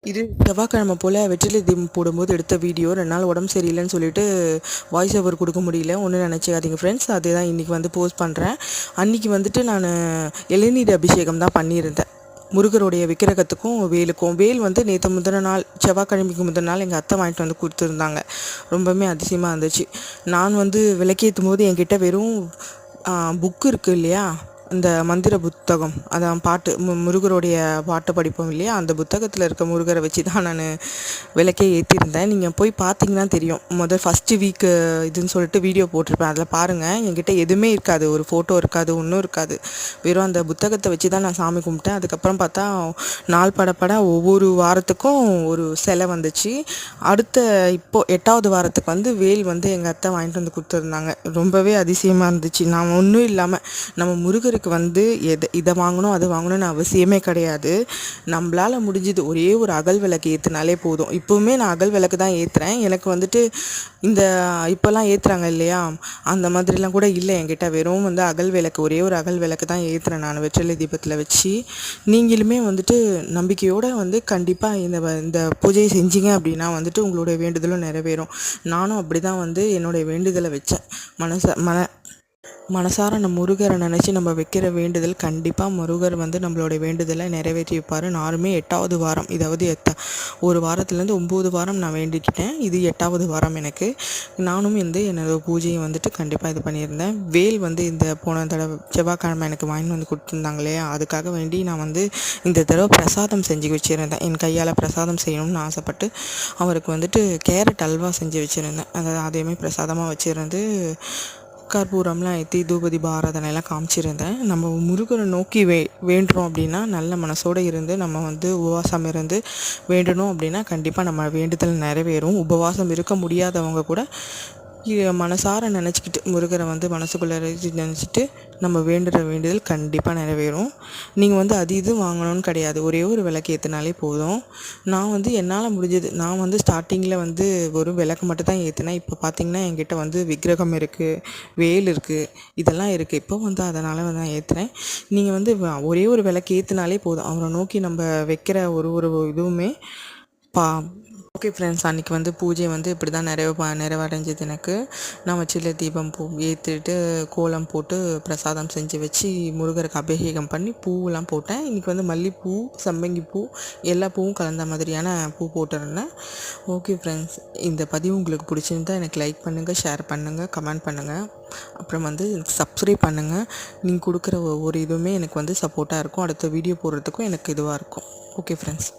இது செவ்வாய்க்கிழமை போல் வெற்றிலை தீபம் போடும்போது எடுத்த வீடியோ. 2 நாள் உடம்பு சரியில்லைன்னு சொல்லிட்டு வாய்ஸ் ஓவர் கொடுக்க முடியல. ஒன்றும் நினச்சிக்காதீங்க ஃப்ரெண்ட்ஸ். அதுதான் இன்றைக்கி வந்து போஸ்ட் பண்ணுறேன். அன்றைக்கி வந்துட்டு நான் இளநீர் அபிஷேகம் தான் பண்ணியிருந்தேன் முருகருடைய விக்கிரகத்துக்கும் வேலுக்கும். வேல் வந்து நேற்று முந்தின நாள் செவ்வாய்க்கிழமைக்கு முந்தின நாள் எங்கள் அத்தை வாங்கிட்டு வந்து கொடுத்துருந்தாங்க. ரொம்பவுமே அதிசயமாக இருந்துச்சு. நான் வந்து விளக்கேற்றும் போது என்கிட்ட வெறும் புக்கு இருக்குது இல்லையா, இந்த மந்திர புத்தகம், அதான் பாட்டு முருகருடைய பாட்டு படிப்போம் இல்லையா, அந்த புத்தகத்தில் இருக்க முருகரை வச்சு தான் நான் விளக்கே ஏற்றிருந்தேன். நீங்கள் போய் பார்த்தீங்கன்னா தெரியும். ஃபஸ்ட்டு வீக்கு இதுன்னு சொல்லிட்டு வீடியோ போட்டிருப்பேன், அதில் பாருங்கள். என்கிட்ட எதுவுமே இருக்காது, ஒரு ஃபோட்டோ இருக்காது, ஒன்றும் இருக்காது. வெறும் அந்த புத்தகத்தை வச்சு தான் நான் சாமி கும்பிட்டேன். அதுக்கப்புறம் பார்த்தா நாள் படப்பட ஒவ்வொரு வாரத்துக்கும் ஒரு சிலை வந்துச்சு. அடுத்த இப்போது 8வது வாரத்துக்கு வந்து வேல் வந்து எங்கள் அத்தை வாங்கிட்டு வந்து கொடுத்துருந்தாங்க. ரொம்பவே அதிசயமாக இருந்துச்சு. நான் ஒன்றும் இல்லாமல் நம்ம முருகருக்கு வந்து இதை வாங்கணும் அது வாங்கணும்னு அவசியமே கிடையாது. நம்மளால் முடிஞ்சது ஒரே ஒரு அகல் விளக்கு ஏற்றினாலே போதும். இப்போவுமே நான் அகல் விளக்கு தான் ஏற்றுறேன். எனக்கு வந்துட்டு இந்த இப்போல்லாம் ஏற்றுறாங்க இல்லையா, அந்த மாதிரிலாம் கூட இல்லை என்கிட்ட. வெறும் வந்து அகல் விளக்கு, ஒரே ஒரு அகல் விளக்கு தான் ஏற்றுறேன் நான் வெற்றிலை தீபத்தில் வச்சு. நீங்களுமே வந்துட்டு நம்பிக்கையோடு வந்து கண்டிப்பாக இந்த பூஜையை செஞ்சீங்க அப்படின்னா வந்துட்டு உங்களுடைய வேண்டுதலும் நிறைவேறும். நானும் அப்படி தான் வந்து என்னுடைய வேண்டுதலை வச்சேன். மனசார நம்ம முருகரை நினச்சி நம்ம வைக்கிற வேண்டுதல் கண்டிப்பாக முருகர் வந்து நம்மளுடைய வேண்டுதலை நிறைவேற்றி வைப்பார். நானுமே 8வது வாரம், இதாவது ஒரு வாரத்துலேருந்து 9 வாரம் நான் வேண்டிக்கிட்டேன். இது 8வது வாரம் எனக்கு. நானும் வந்து என்னோடய பூஜையை வந்துட்டு கண்டிப்பாக இது பண்ணியிருந்தேன். வேல் வந்து இந்த போன தடவை செவ்வாய்க்கிழமை எனக்கு வாங்கி வந்து கொடுத்துருந்தாங்க இல்லையா, அதுக்காக வேண்டி நான் வந்து இந்த தடவை பிரசாதம் செஞ்சு வச்சுருந்தேன். என் கையால் பிரசாதம் செய்யணும்னு ஆசைப்பட்டு அவருக்கு வந்துட்டு கேரட் அல்வா செஞ்சு வச்சுருந்தேன். அதையுமே பிரசாதமாக வச்சுருந்து கற்பூரம்லாம் ஏற்றி தூபதி ஆராதனைலாம் காமிச்சிருந்தேன். நம்ம முருகரை நோக்கி வேண்டுறோம் அப்படின்னா, நல்ல மனசோடு இருந்து நம்ம வந்து உபவாசம் இருந்து வேண்டணும் அப்படின்னா கண்டிப்பாக நம்ம வேண்டுதல் நிறைவேறும். உபவாசம் இருக்க முடியாதவங்க கூட மனசார நினச்சிக்கிட்டு முருகரை வந்து மனசுக்குள்ளே நினச்சிட்டு நம்ம வேண்டுற வேண்டுதல் கண்டிப்பாக நிறைவேறும். நீங்கள் வந்து அது இது வாங்கணும்னு கிடையாது, ஒரே ஒரு விளக்கு ஏற்றினாலே போதும். நான் வந்து என்னால் முடிஞ்சது, நான் வந்து ஸ்டார்டிங்கில் வந்து ஒரு விளக்கு மட்டும் தான் ஏற்றினேன். இப்போ பார்த்திங்கன்னா என்கிட்ட வந்து விக்கிரகம் இருக்குது, வேல் இருக்குது, இதெல்லாம் இருக்குது. இப்போ வந்து அதனால் வந்து நான் ஏற்றுறேன். நீங்கள் வந்து ஒரே ஒரு விளக்கு ஏற்றினாலே போதும். அவரை நோக்கி நம்ம வைக்கிற ஒரு இதுவுமே ஓகே ஃப்ரெண்ட்ஸ், அன்றைக்கி வந்து பூஜை வந்து இப்படி தான் நிறைவடைஞ்சது எனக்கு. நான் வெற்றிலை தீபம் ஏற்றிட்டு கோலம் போட்டு பிரசாதம் செஞ்சு வச்சு முருகருக்கு அபிஷேகம் பண்ணி பூவெலாம் போட்டேன். இன்றைக்கி வந்து மல்லிகைப்பூ, சம்பங்கி பூ, எல்லா பூவும் கலந்த மாதிரியான பூ போட்டிருந்தேன். ஓகே ஃப்ரெண்ட்ஸ், இந்த பதிவு உங்களுக்கு பிடிச்சிருந்தா எனக்கு லைக் பண்ணுங்கள், ஷேர் பண்ணுங்கள், கமெண்ட் பண்ணுங்கள். அப்புறம் வந்து சப்ஸ்கிரைப் பண்ணுங்கள். நீங்கள் கொடுக்குற ஒவ்வொரு இதுவுமே எனக்கு வந்து சப்போர்ட்டாக இருக்கும். அடுத்த வீடியோ போடுறதுக்கும் எனக்கு இதுவாக இருக்கும். Okay friends.